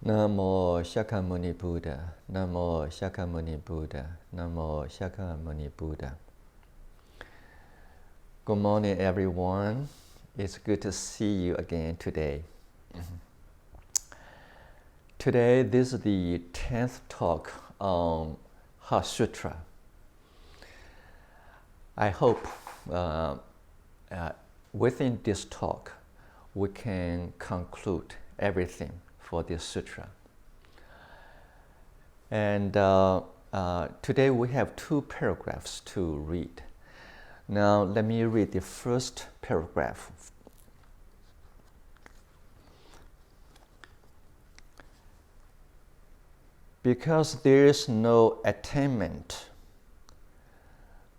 Namo Shakyamuni Buddha, Namo Shakyamuni Buddha, Namo Shakyamuni Buddha. Good morning, everyone. It's good to see you again today. Today, this is the 10th talk on Sutra. I hope within this talk, we can conclude everything for this sutra. And today we have 2 paragraphs to read. Now let me read the first paragraph. Because there is no attainment,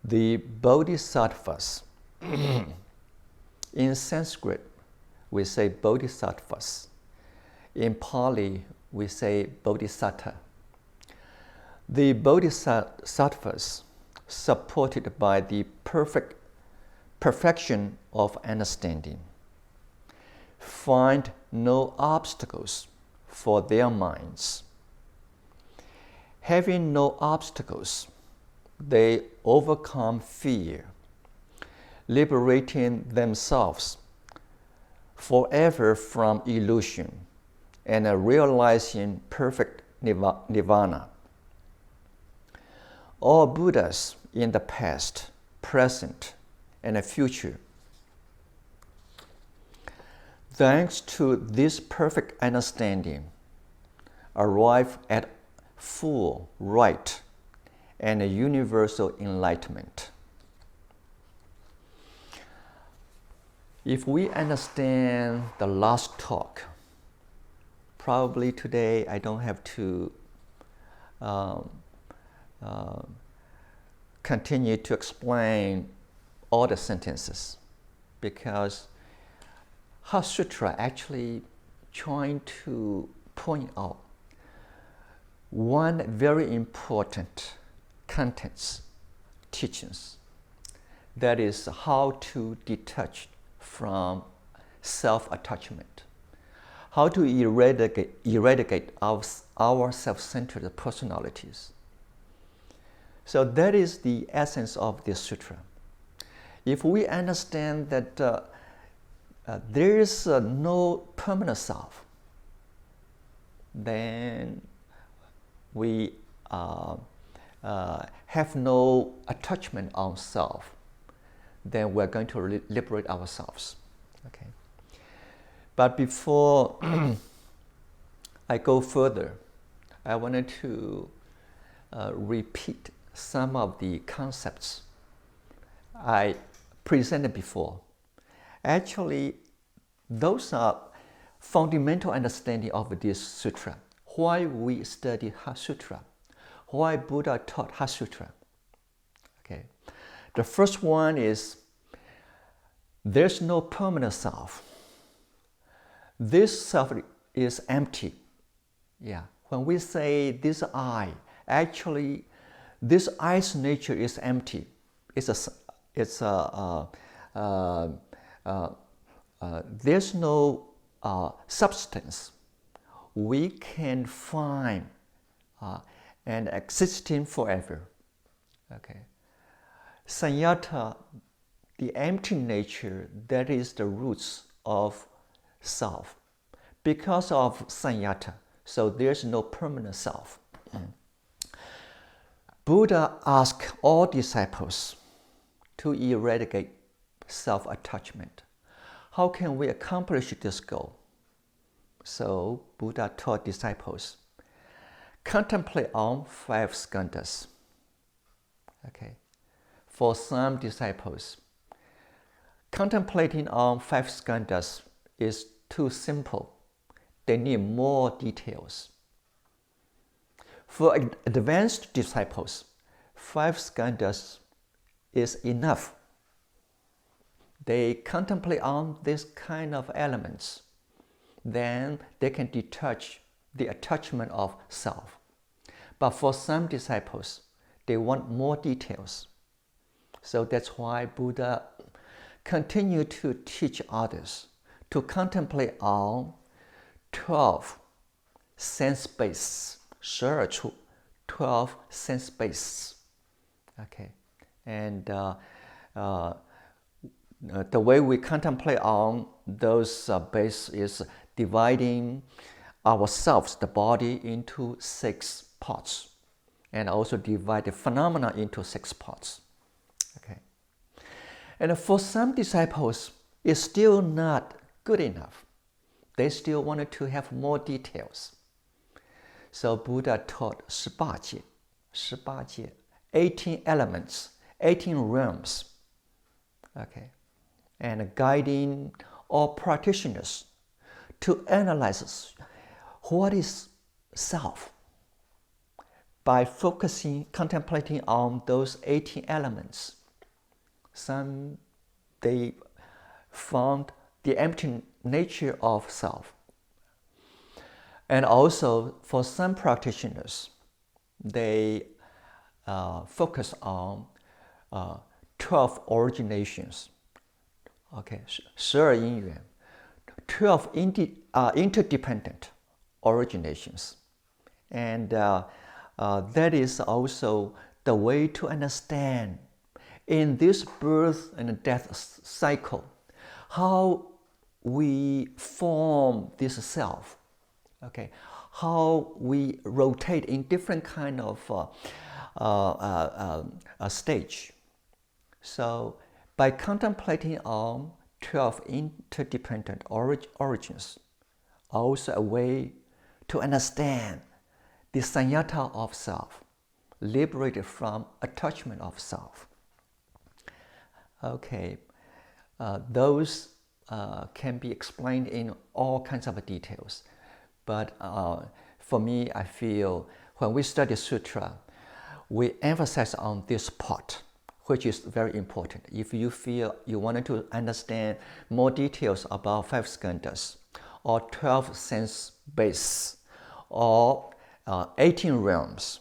the bodhisattvas, in Sanskrit we say bodhisattvas, in Pali we say bodhisattva. The bodhisattvas, supported by the perfection of understanding, find no obstacles for their minds. Having no obstacles, they overcome fear, liberating themselves forever from illusion and realizing perfect nirvana. All Buddhas in the past, present, and the future, thanks to this perfect understanding, arrive at full, right, and universal enlightenment. If we understand the last talk, probably today I don't have to continue to explain all the sentences, because Sutra actually trying to point out one very important contents, teachings, that is how to detach from self-attachment, how to eradicate our self-centered personalities. So that is the essence of this sutra. If we understand that there is no permanent self, then we have no attachment on self, then we're going to liberate ourselves. Okay. But before I go further, I wanted to repeat some of the concepts I presented before. Actually, those are fundamental understanding of this sutra. Why we study Sutra, why Buddha taught Sutra. Okay. The first one is there's no permanent self. This self is empty. Yeah. When we say this I, actually this I's nature is empty. There's no substance we can find and existing forever. Okay. Sanyata, the empty nature, that is the roots of self. Because of sanyata, so there's no permanent self. Buddha asked all disciples to eradicate self-attachment. How can we accomplish this goal? So Buddha taught disciples, contemplate on 5 skandhas. Okay. For some disciples, contemplating on 5 skandhas is too simple. They need more details. For advanced disciples, 5 skandhas is enough. They contemplate on this kind of elements, then they can detach the attachment of self. But for some disciples, they want more details. So that's why Buddha continued to teach others to contemplate on 12 sense base, 12处, 12 sense base. Okay, and the way we contemplate on those base is dividing ourselves, the body, into 6 parts, and also divide the phenomena into 6 parts. Okay, and for some disciples, it's still not good enough. They still wanted to have more details. So Buddha taught 18戒, 18 elements, 18 realms. Okay, and guiding all practitioners to analyze what is self by contemplating on those 18 elements. Some, they found the empty nature of self. And also, for some practitioners, they focus on 12 originations. Okay, 12因缘, 12 interdependent originations. And that is also the way to understand in this birth and death cycle how we form this self. Okay, how we rotate in different kind of stage. So by contemplating on 12 interdependent origins, also a way to understand the sanyata of self, liberated from attachment of self. Okay, those can be explained in all kinds of details. But for me, I feel when we study Sutra, we emphasize on this part, which is very important. If you feel you wanted to understand more details about 5 skandhas, or 12 sense base, or 18 realms,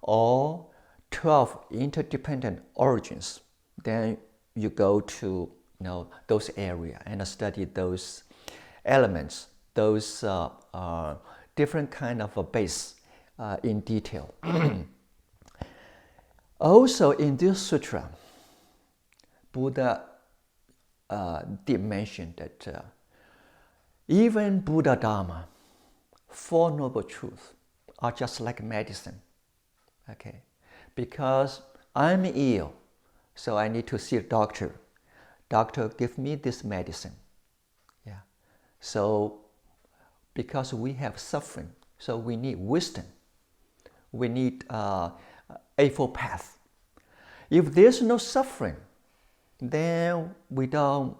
or 12 interdependent origins, then you go to those areas and study those elements, those different kind of a base in detail. Also in this sutra, Buddha did mention that even Buddha Dharma, 4 Noble Truths, are just like medicine. Okay, because I'm ill, so I need to see a doctor. Doctor, give me this medicine. Yeah. So because we have suffering, so we need wisdom. We need Eightfold Path. If there's no suffering, then we don't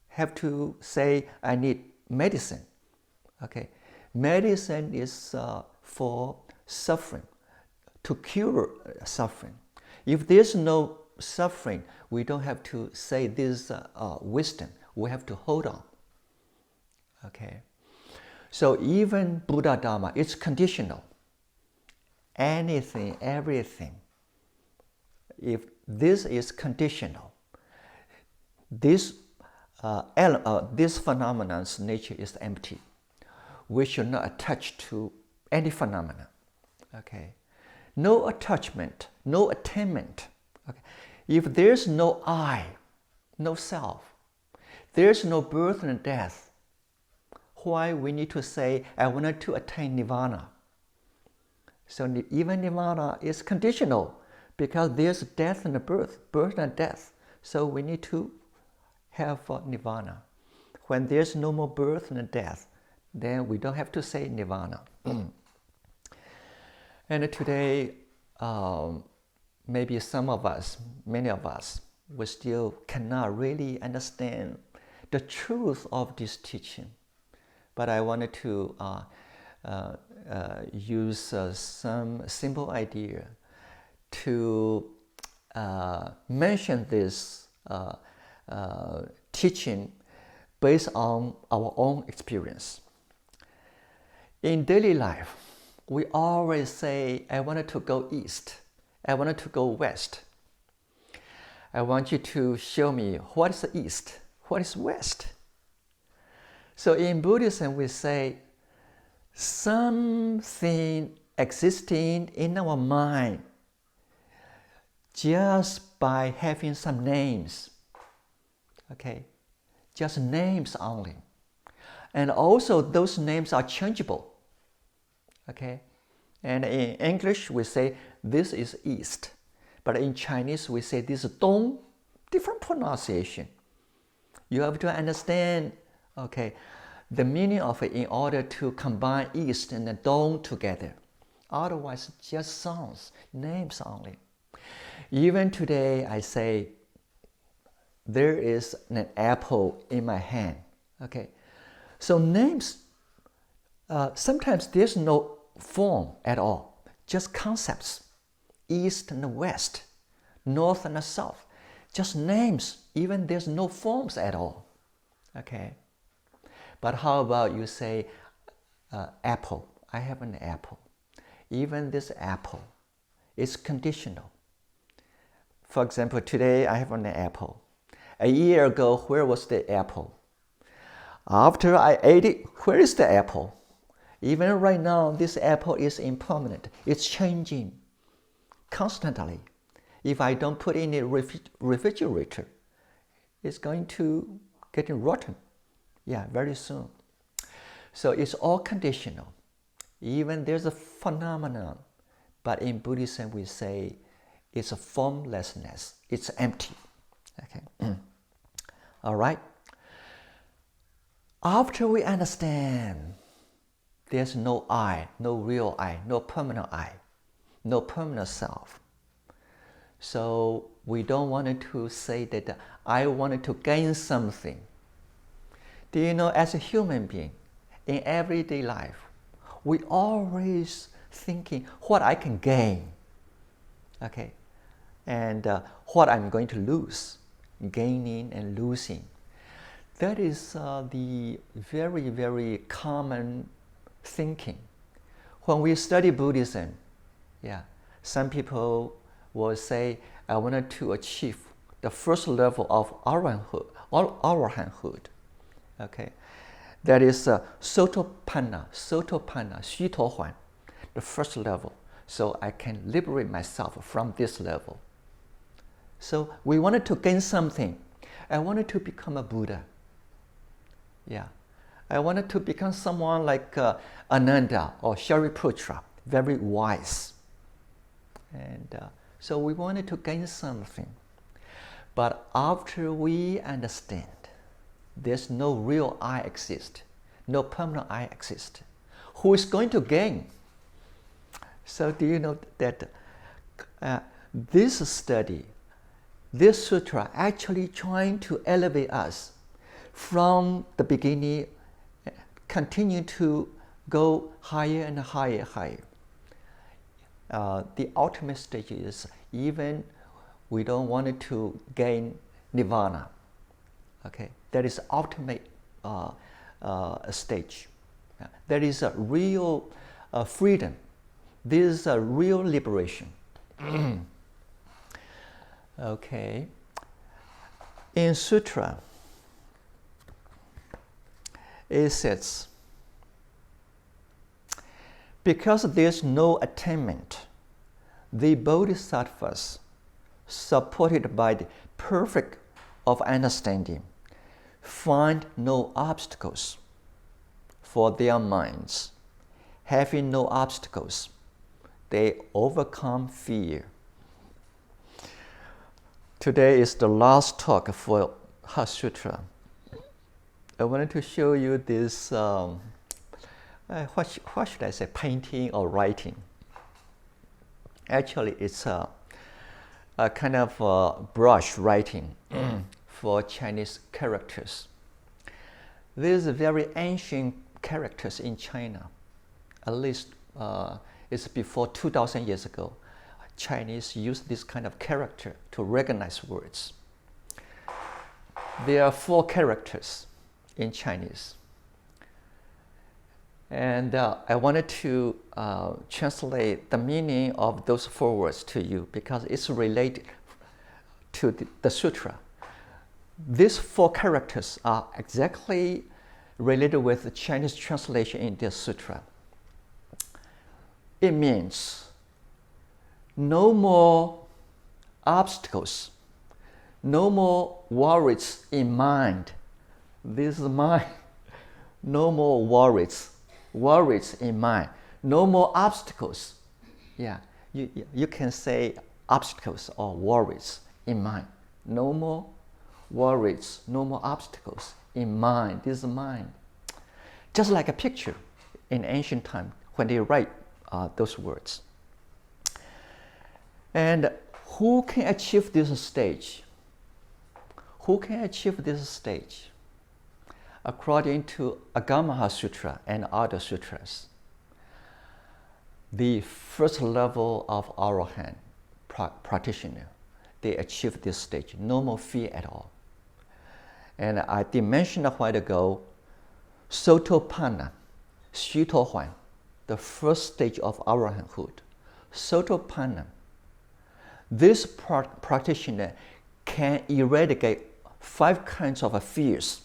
have to say, I need medicine. Okay, medicine is for suffering, to cure suffering. If there's no suffering, we don't have to say this wisdom. We have to hold on. Okay, so even Buddha Dharma, it's conditional. Anything, everything, if this is conditional, this phenomenon's nature is empty. We should not attach to any phenomena. Okay, no attachment, no attainment. Okay, if there's no I, no self, there's no birth and death. Why we need to say, I wanted to attain nirvana? So even nirvana is conditional because there's death and birth and death. So we need to have nirvana. When there's no more birth and death, then we don't have to say nirvana. And today, maybe some of us, many of us, we still cannot really understand the truth of this teaching. But I wanted to use some simple idea to mention this teaching based on our own experience. In daily life, we always say, I wanted to go east, I wanted to go west. I want you to show me what is the east, what is west. So in Buddhism, we say, something existing in our mind just by having some names. Okay, just names only. And also those names are changeable. Okay, and in English we say this is east, but in Chinese we say this is dong, different pronunciation. You have to understand, okay, the meaning of it in order to combine east and the dong together. Otherwise, it just sounds, names only. Even today, I say, there is an apple in my hand. Okay, so names, sometimes there's no form at all, just concepts, east and west, north and south, just names, even there's no forms at all. Okay, but how about you say apple? I have an apple. Even this apple is conditional. For example, today I have an apple. A year ago, where was the apple? After I ate it, where is the apple? Even right now, this apple is impermanent. It's changing constantly. If I don't put it in a refrigerator, it's going to get rotten. Yeah, very soon. So it's all conditional. Even there's a phenomenon, but in Buddhism we say it's a formlessness. It's empty. Okay. All right. After we understand there's no I, no real I, no permanent self. So we don't want to say that I wanted to gain something. Do you know, as a human being, in everyday life, we always thinking what I can gain, okay, and what I'm going to lose, gaining and losing. That is the very, very common thinking. When we study Buddhism, yeah, some people will say, I wanted to achieve the first level of arahanthood, okay. That is Sotāpanna, 须陀洹, the first level. So I can liberate myself from this level. So we wanted to gain something. I wanted to become a Buddha. Yeah, I wanted to become someone like Ananda or Shariputra, very wise. And so we wanted to gain something. But after we understand there's no real I exist, no permanent I exist, who is going to gain? So do you know that this study, this sutra actually trying to elevate us from the beginning, continue to go higher and higher. The ultimate stage is even we don't want it to gain nirvana. Okay, that is ultimate stage. That is a real freedom. This is a real liberation. Okay. In Sutra, it says, because there's no attainment, the bodhisattvas, supported by the perfect of understanding, find no obstacles for their minds. Having no obstacles, they overcome fear. Today is the last talk for Heart Sutra. I wanted to show you this, what should I say, painting or writing. Actually, it's a kind of brush writing for Chinese characters. These are very ancient characters in China. At least it's before 2,000 years ago. Chinese used this kind of character to recognize words. There are 4 characters in Chinese. And I wanted to translate the meaning of those 4 words to you because it's related to the sutra. These 4 characters are exactly related with the Chinese translation in this sutra. it means no more obstacles, no more worries in mind. This is mine. No more worries in mind. No more obstacles. Yeah, you can say obstacles or worries in mind. No more worries, no more obstacles in mind. This is mine. Just like a picture in ancient time when they write those words. And who can achieve this stage? Who can achieve this stage? According to Agamaha Sutra and other sutras, the first level of Arahant practitioner, they achieve this stage, no more fear at all. And I did mention a while ago, Sotāpanna, 须陀洹, the first stage of Arahanthood. Sotāpanna, this practitioner can eradicate 5 kinds of fears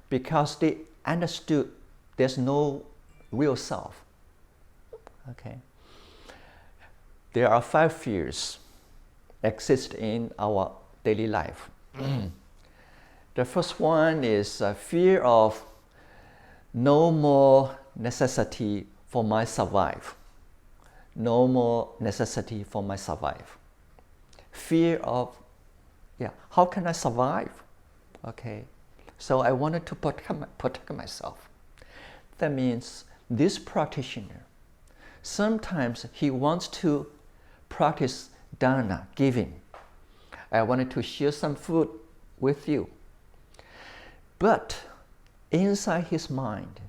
because they understood there's no real self. Okay. There are 5 fears exist in our daily life. The first one is fear of no more necessity for my survive. No more necessity for my survive. Fear of, how can I survive? Okay, so I wanted to protect myself. That means this practitioner, sometimes he wants to practice dana, giving. I wanted to share some food with you. But inside his mind,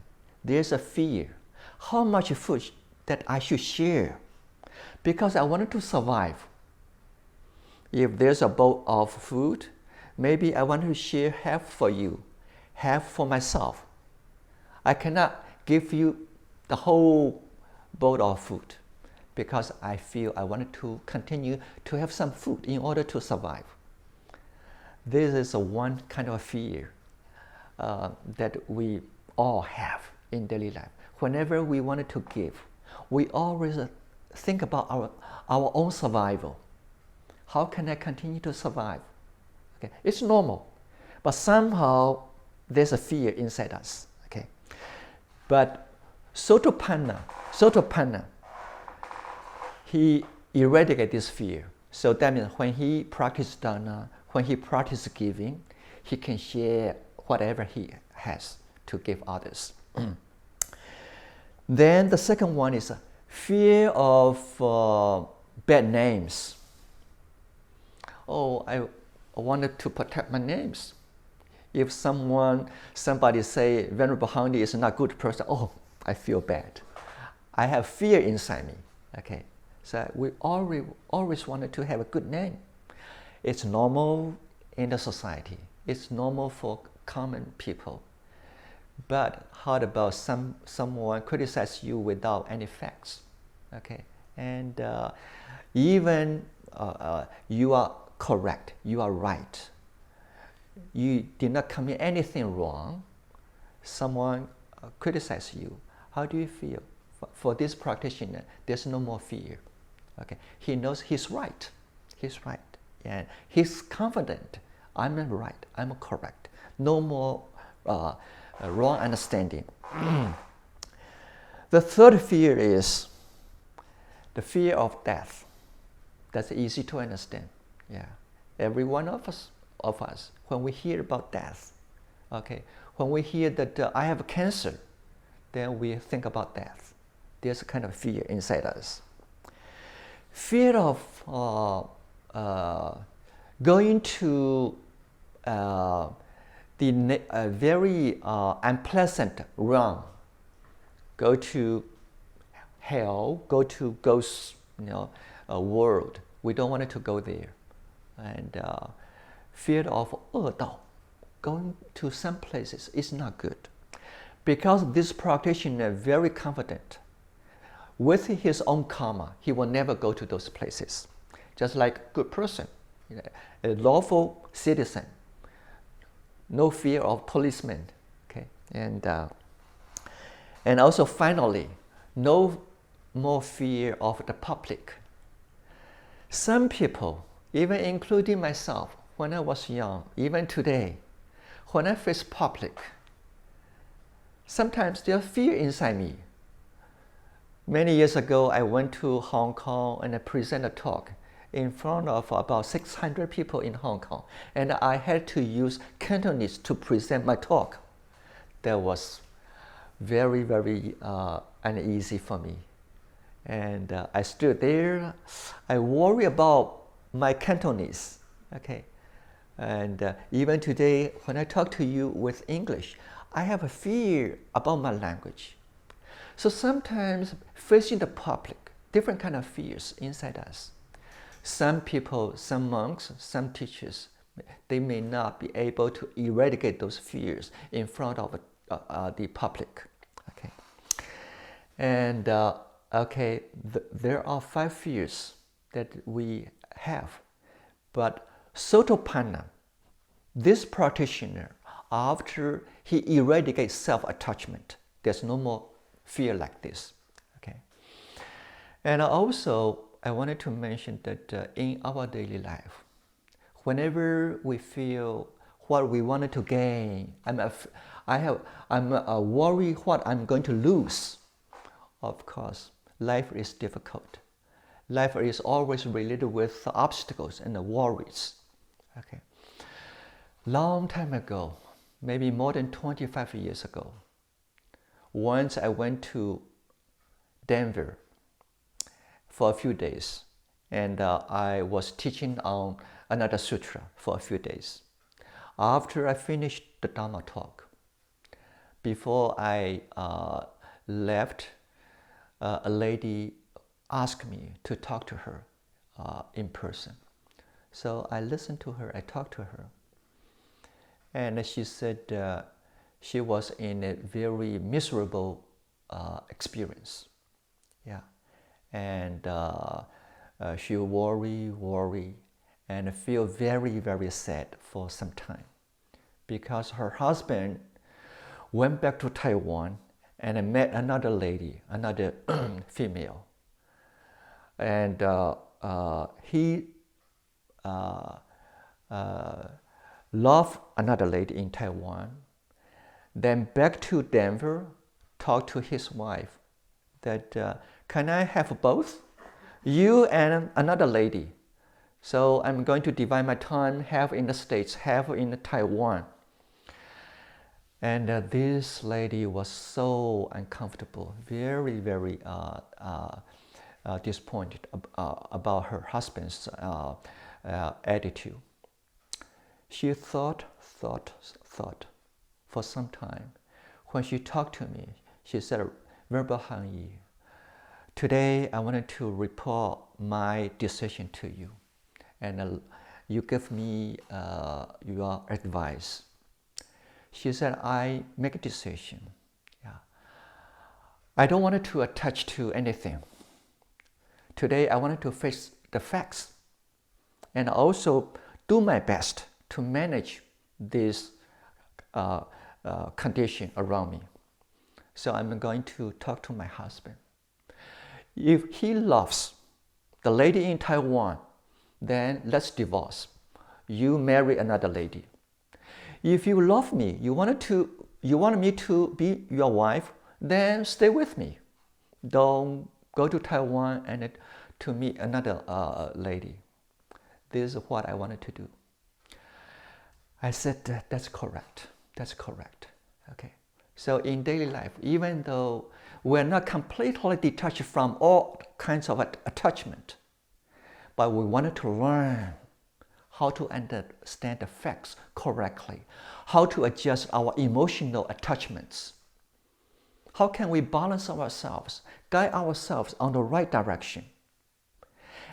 there's a fear. How much food that I should share? Because I wanted to survive. If there's a bowl of food, maybe I want to share half for you, half for myself. I cannot give you the whole bowl of food because I feel I wanted to continue to have some food in order to survive. This is one kind of fear that we all have in daily life. Whenever we wanted to give, we always think about our own survival. How can I continue to survive? Okay, it's normal, but somehow there's a fear inside us. Okay, but Sotāpanna, he eradicates this fear. So that means when he practices dana, when he practices giving, he can share whatever he has to give others. Then the second one is fear of bad names. Oh, I wanted to protect my names. If somebody say Venerable Handi is not a good person, oh, I feel bad. I have fear inside me. Okay, so we always wanted to have a good name. It's normal in the society. It's normal for common people. But how about someone criticize you without any facts? Okay, and even you are correct, you are right, you did not commit anything wrong, someone criticizes you, how do you feel? For this practitioner, there's no more fear. Okay, he knows he's right, and he's confident, I'm right, I'm correct, no more wrong understanding. The third fear is the fear of death. That's easy to understand. Yeah, every one of us, when we hear about death, okay, when we hear that I have cancer, then we think about death. There's a kind of fear inside us. Fear of going to the very unpleasant realm, go to hell, go to ghost world. We don't want it to go there. And fear of 恶道, going to some places is not good. Because this practitioner is very confident with his own karma, he will never go to those places. Just like a good person, a lawful citizen, no fear of policemen. Okay, and also finally, no more fear of the public. Some people, even including myself, when I was young, even today, when I face public, sometimes there's fear inside me. Many years ago, I went to Hong Kong and I presented a talk in front of about 600 people in Hong Kong, and I had to use Cantonese to present my talk. That was very, very uneasy for me. And I stood there, I worry about my Cantonese, okay? And even today, when I talk to you with English, I have a fear about my language. So sometimes facing the public, different kind of fears inside us. Some people, some monks, some teachers, they may not be able to eradicate those fears in front of the public. Okay, and there are 5 fears that we have, but Sotāpanna, this practitioner, after he eradicates self-attachment, there's no more fear like this. Okay, and also I wanted to mention that in our daily life, whenever we feel what we wanted to gain, I'm worried what I'm going to lose. Of course, life is difficult. Life is always related with obstacles and worries. Okay. Long time ago, maybe more than 25 years ago, once I went to Denver for a few days, and I was teaching on another sutra for a few days. After I finished the Dharma talk, before I left, a lady asked me to talk to her in person. So I listened to her, I talked to her, and she said she was in a very miserable experience. Yeah. And she worry, and feel very, very sad for some time, because her husband went back to Taiwan and met another lady, another female, and he loved another lady in Taiwan. Then back to Denver, talked to his wife that can I have both? You and another lady. So I'm going to divide my time, half in the States, half in Taiwan. And this lady was so uncomfortable, very, very disappointed about her husband's attitude. She thought for some time. When she talked to me, she said, "Verbal Hangyi, today I wanted to report my decision to you, and you give me your advice." She said, "I make a decision. Yeah. I don't want to attach to anything. Today I wanted to face the facts and also do my best to manage this condition around me. So I'm going to talk to my husband. If he loves the lady in Taiwan, then let's divorce. You marry another lady. If you love me, you want me to be your wife, then stay with me. Don't go to Taiwan and to meet another lady." This is what I wanted to do. I said, that's correct. That's correct. Okay. So in daily life, even though we're not completely detached from all kinds of attachment, but we wanted to learn how to understand the facts correctly, how to adjust our emotional attachments. How can we balance ourselves, guide ourselves on the right direction,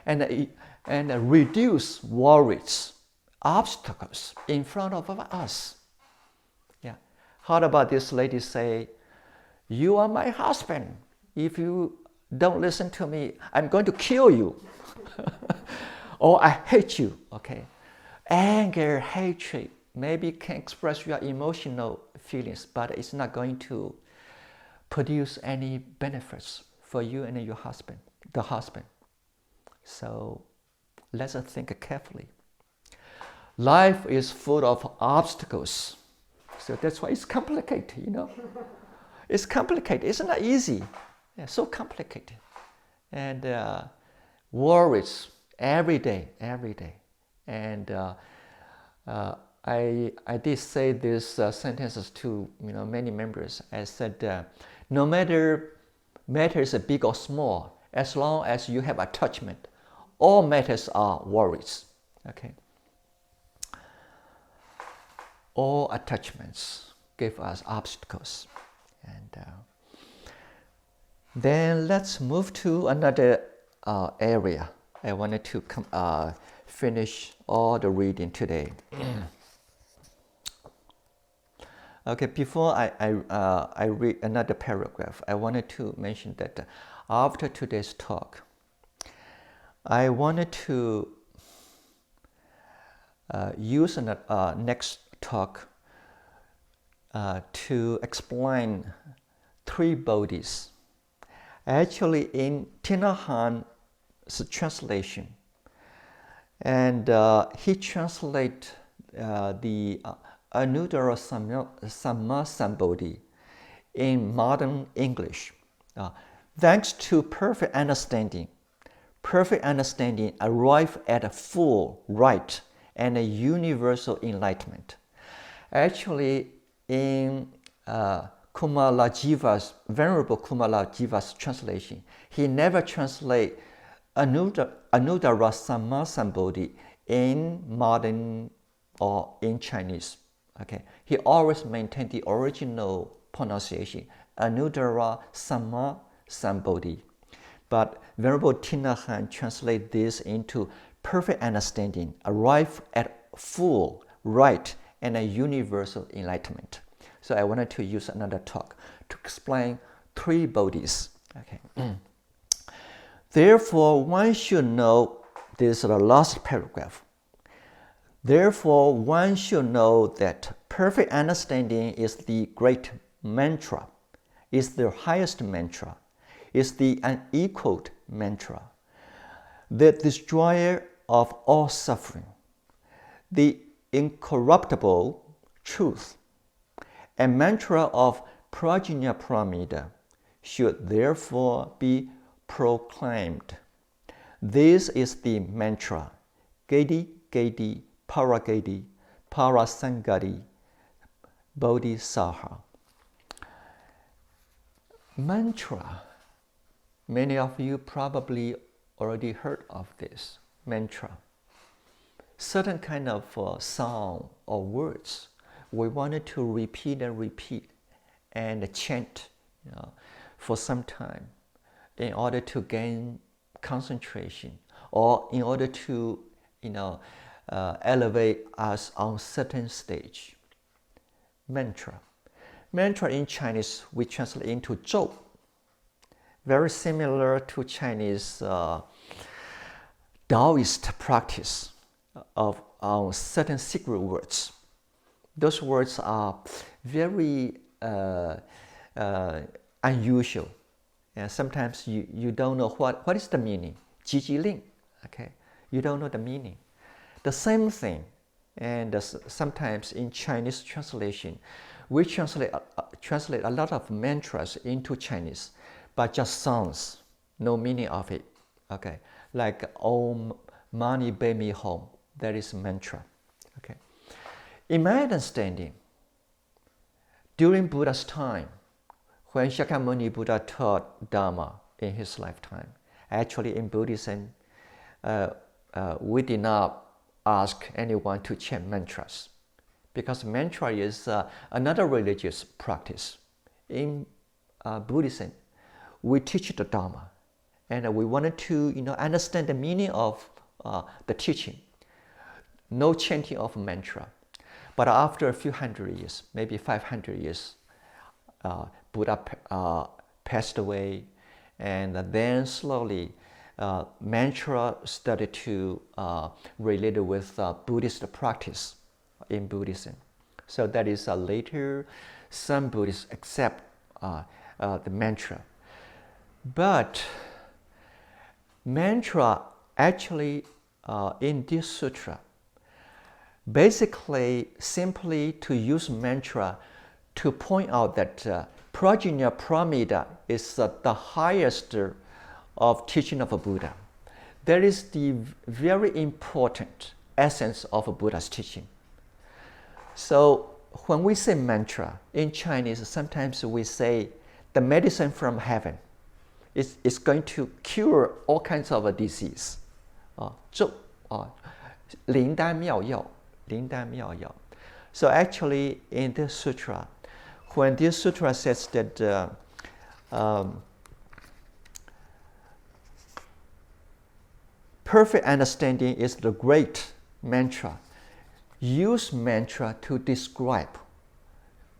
and reduce worries, obstacles in front of us? Yeah. How about this lady say, "You are my husband. If you don't listen to me, I'm going to kill you." Or "I hate you." Okay. Anger, hatred, maybe can express your emotional feelings, but it's not going to produce any benefits for you and your husband, the husband. So let's think carefully. Life is full of obstacles. So that's why it's complicated, you know. It's complicated. It's not easy. It's so complicated. And worries every day. And I did say these sentences to many members. I said, no matter matters big or small, as long as you have attachment, all matters are worries. Okay. All attachments give us obstacles. And then let's move to another area. I wanted to finish all the reading today. Okay, before I read another paragraph, I wanted to mention that after today's talk, I wanted to use next talk to explain three bodhis. Actually, in Thich Han's translation, and he translates the Anuttara Sammasambodhi in modern English. Thanks to perfect understanding arrive at a full, right, and a universal enlightenment. Actually, in Kumalajiva's, Venerable Kumalajiva's translation, he never translate Anuttara Sammasambodhi in modern or in Chinese. Okay, he always maintained the original pronunciation, Anuttara Sammasambodhi. But Venerable Thich Han translate this into perfect understanding, arrive at full, right, and a universal enlightenment. So I wanted to use another talk to explain three bodhis. Okay. Therefore, one should know, this is the last paragraph. Therefore, one should know that perfect understanding is the great mantra, is the highest mantra, is the unequaled mantra, the destroyer of all suffering, the incorruptible truth. A mantra of Prajna Paramita should therefore be proclaimed. This is the mantra, Gedi Gedi Paragedi Parasangadi Bodhisattva. Mantra. Many of you probably already heard of this mantra. Certain kind of sound or words we wanted to repeat and chant for some time in order to gain concentration or in order to elevate us on certain stage. Mantra. Mantra in Chinese we translate into 咒. Very similar to Chinese Taoist practice of certain secret words. Those words are very unusual. And sometimes you don't know what is the meaning. Jiji Ling, okay? You don't know the meaning. The same thing, and sometimes in Chinese translation, we translate a lot of mantras into Chinese, but just sounds, no meaning of it. Okay, like Om Mani Padme Hum, that is mantra. Okay, in my understanding, during Buddha's time, when Shakyamuni Buddha taught Dharma in his lifetime, actually in Buddhism, we did not ask anyone to chant mantras, because mantra is another religious practice. In Buddhism, we teach the Dharma, and we wanted to understand the meaning of the teaching. No chanting of mantra. But after a few hundred years, maybe 500 years, Buddha passed away, and then slowly mantra started to relate with Buddhist practice in Buddhism. So that is later some Buddhists accept the mantra. But mantra actually in this sutra, basically simply to use mantra to point out that Prajna Paramita is the highest of teaching of a Buddha. That is the very important essence of a Buddha's teaching. So when we say mantra in Chinese, sometimes we say the medicine from heaven. It's going to cure all kinds of disease. 灵丹妙药, 灵丹妙药. So actually in this sutra, when this sutra says that perfect understanding is the great mantra, use mantra to describe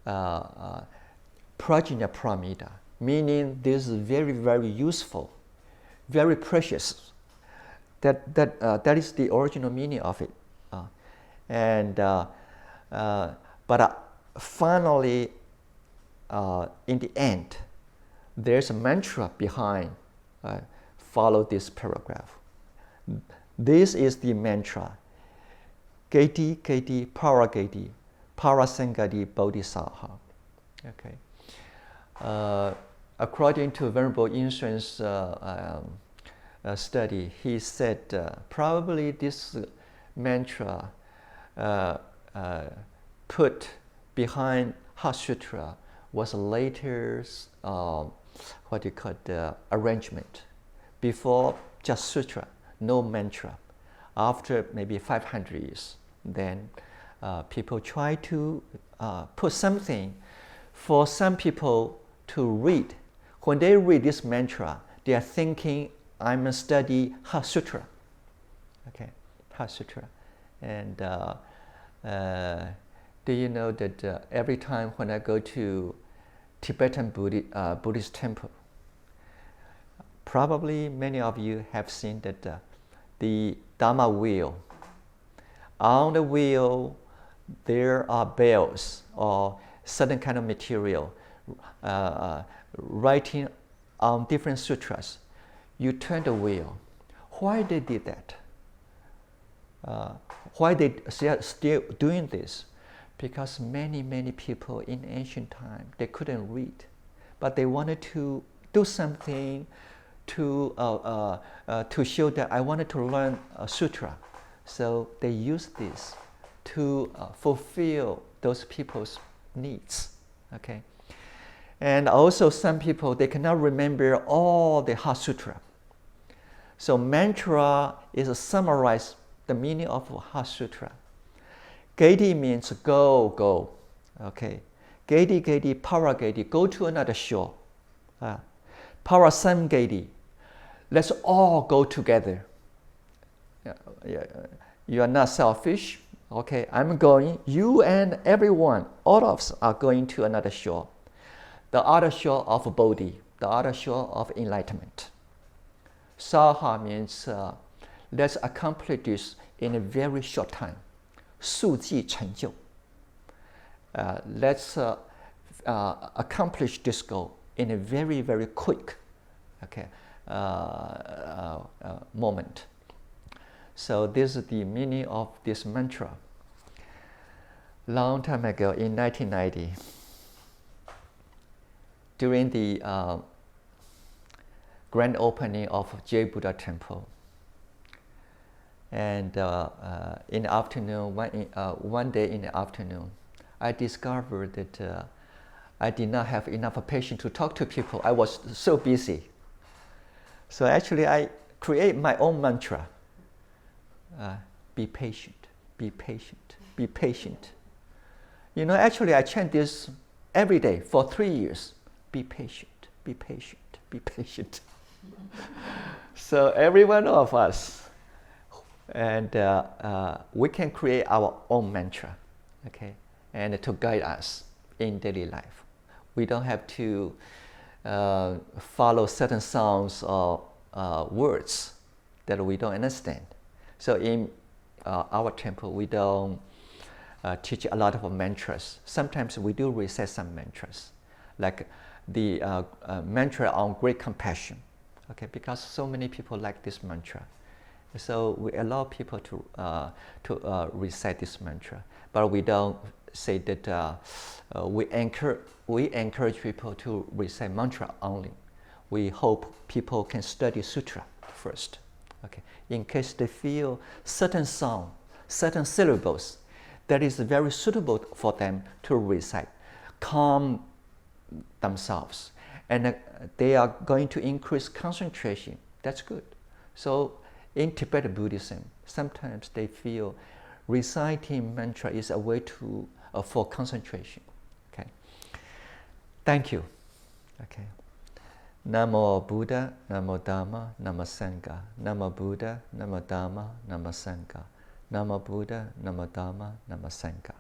Prajna Paramita, meaning this is very, very useful, very precious. That is the original meaning of it. But finally, in the end, there's a mantra behind. Follow this paragraph. This is the mantra. Gati Gati Paragati Parasangati Bodhisattva. Okay. According to Venerable Yinshun's study, he said probably this mantra put behind Heart Sutra was later arrangement. Before just sutra, no mantra. After maybe 500 years, then people try to put something for some people to read. When they read this mantra, they are thinking, I'm a study Heart Sutra. Okay, Heart Sutra. And do you know that every time when I go to Tibetan Buddhist temple, probably many of you have seen that the Dharma wheel. On the wheel, there are bells or certain kind of material writing on different sutras. You turn the wheel. Why they did that? Why they are still doing this? Because many people in ancient time, they couldn't read, but they wanted to do something to show that I wanted to learn a sutra. So they used this to fulfill those people's needs. Okay, and also some people, they cannot remember all the Heart Sutra. So mantra is a summarize the meaning of Heart Sutra. Gati means go. Okay, Gati, Paragati, go to another shore. Parasangati, let's all go together. You are not selfish. Okay, I'm going, you and everyone, all of us are going to another shore. The other shore of Bodhi, the other shore of enlightenment. Saha means let's accomplish this in a very short time. 速记成就. Let's accomplish this goal in a very, very quick moment. So this is the meaning of this mantra. Long time ago, in 1990, during the grand opening of J Buddha Temple, and in the afternoon, one day in the afternoon, I discovered that I did not have enough patience to talk to people. I was so busy. So actually, I create my own mantra. Be patient, be patient, be patient. You know, actually, I chant this every day for 3 years. Be patient, be patient, be patient. So every one of us, and we can create our own mantra, okay, and to guide us in daily life. We don't have to follow certain sounds or words that we don't understand. So in our temple, we don't teach a lot of mantras. Sometimes we do recite some mantras, like the mantra on great compassion. Okay, because so many people like this mantra, so we allow people to recite this mantra, but we don't say that we encourage people to recite mantra only. We hope people can study sutra first. Okay, in case they feel certain sound, certain syllables that is very suitable for them to recite, calm themselves, and they are going to increase concentration. That's good. So in Tibetan Buddhism, sometimes they feel reciting mantra is a way to for concentration. Okay. Thank you. Okay. Namo Buddha, Namo Dhamma, Namo Sangha. Namo Buddha, Namo Dhamma, Namo Sangha. Namo Buddha, Namo Dhamma, Namo Sangha.